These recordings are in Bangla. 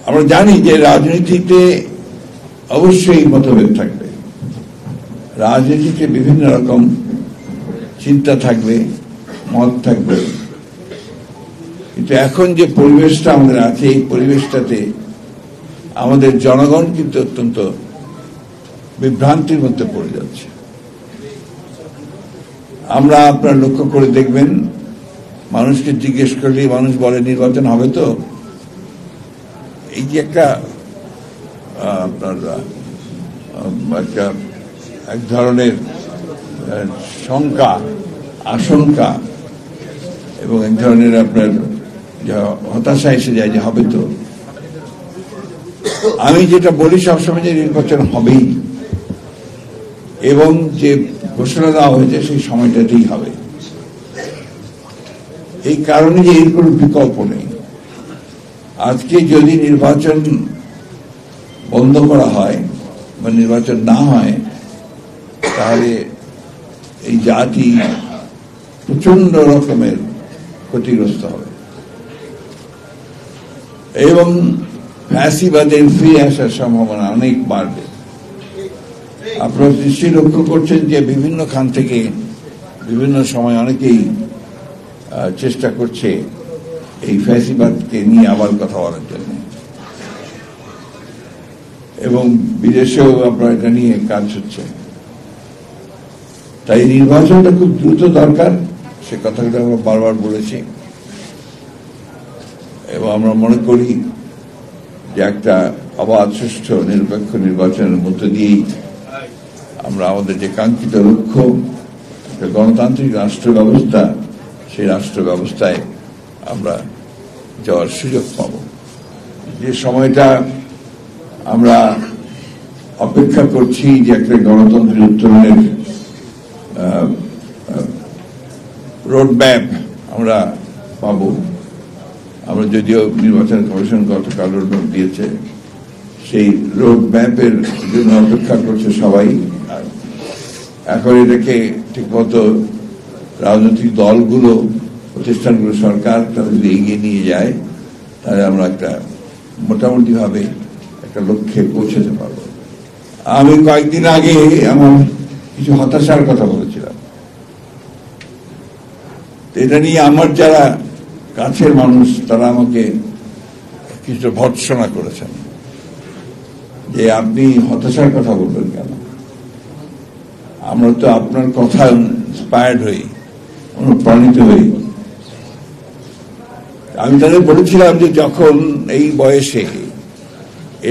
আমরা জানি যে রাজনীতিতে অবশ্যই মতভেদ থাকবে, রাজনীতিতে বিভিন্ন রকম চিন্তা থাকবে, মত থাকবে, কিন্তু এখন যে পরিবেশটা আমাদের আছে এই পরিবেশটাতে আমাদের জনগণ কিন্তু অত্যন্ত বিভ্রান্তির মধ্যে পড়ে যাচ্ছে। আমরা আপনার লক্ষ্য করে দেখবেন, মানুষকে জিজ্ঞেস করলে মানুষ বলে নির্বাচন হবে তো। এই যে একটা আপনার এক ধরনের শঙ্কা, আশঙ্কা এবং এক ধরনের আপনার হতাশা এসে যায় যে হবে তো। আমি যেটা বলি সবসময় যে নির্বাচন হবেই, এবং যে ঘোষণা দেওয়া হয়েছে সেই সময়টাতেই হবে। এই কারণে যে এর কোনো বিকল্প নেই। আজকে যদি নির্বাচন বন্ধ করা হয় বা নির্বাচন না হয়, তাহলে এই জাতি প্রচন্ড রকমের ক্ষতিগ্রস্ত হবে এবং ফ্যাসিবাদের ফিরে আসার সম্ভাবনা অনেক বাড়বে। আপনারা নিশ্চয়ই লক্ষ্য করছেন যে বিভিন্ন খান থেকে বিভিন্ন সময় অনেকেই চেষ্টা করছে এই ফ্যাসিবাদকে নিয়ে আবার কথা বলার জন্য, এবং বিদেশেও আপনার এটা নিয়ে কাজ হচ্ছে। তাই নির্বাচনটা খুব দ্রুত দরকার, সে কথাটা আমরা বারবার বলেছি, এবং আমরা মনে করি যে একটা অবাধ, সুষ্ঠু, নিরপেক্ষ নির্বাচনের মধ্য দিয়েই আমরা আমাদের যে কাঙ্ক্ষিত লক্ষ্য, একটা গণতান্ত্রিক রাষ্ট্র ব্যবস্থা, সেই রাষ্ট্র ব্যবস্থায় আমরা যাওয়ার সুযোগ পাব। যে সময়টা আমরা অপেক্ষা করছি যে একটা গণতন্ত্রের উত্তরণের রোডম্যাপ আমরা পাব, আমরা যদিও নির্বাচন কমিশন গতকাল রোডম্যাপ দিয়েছে, সেই রোডম্যাপের জন্য অপেক্ষা করছে সবাই। এখন এটাকে ঠিকমতো রাজনৈতিক দলগুলো, প্রতিষ্ঠানগুলো, সরকার তারা যদি এগিয়ে নিয়ে যায়, তাহলে আমরা একটা মোটামুটি ভাবে একটা লক্ষ্যে পৌঁছাতে পারবো। আমি কয়েকদিন আগে আমার কিছু হতাশার কথা বলেছিলাম। এটা নিয়ে আমার যারা কাছের মানুষ তারা আমাকে কিছু ভর্ৎসনা করেছেন যে আপনি হতাশার কথা বলবেন কেন, আমরা তো আপনার কথা ইন্সপায়ার্ড হই, অনুপ্রাণিত হই। আমি তাদের বলেছিলাম যে যখন এই বয়সে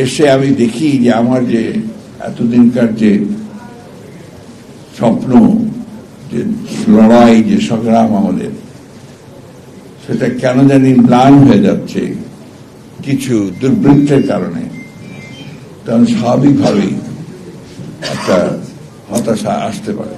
এসে আমি দেখি যে আমার যে এতদিনকার যে স্বপ্ন, যে লড়াই, যে সংগ্রাম আমাদের, সেটা কেন জানি ম্লান হয়ে যাচ্ছে কিছু দুর্বৃত্তের কারণে, তখন স্বাভাবিকভাবেই একটা হতাশা আসতে পারে।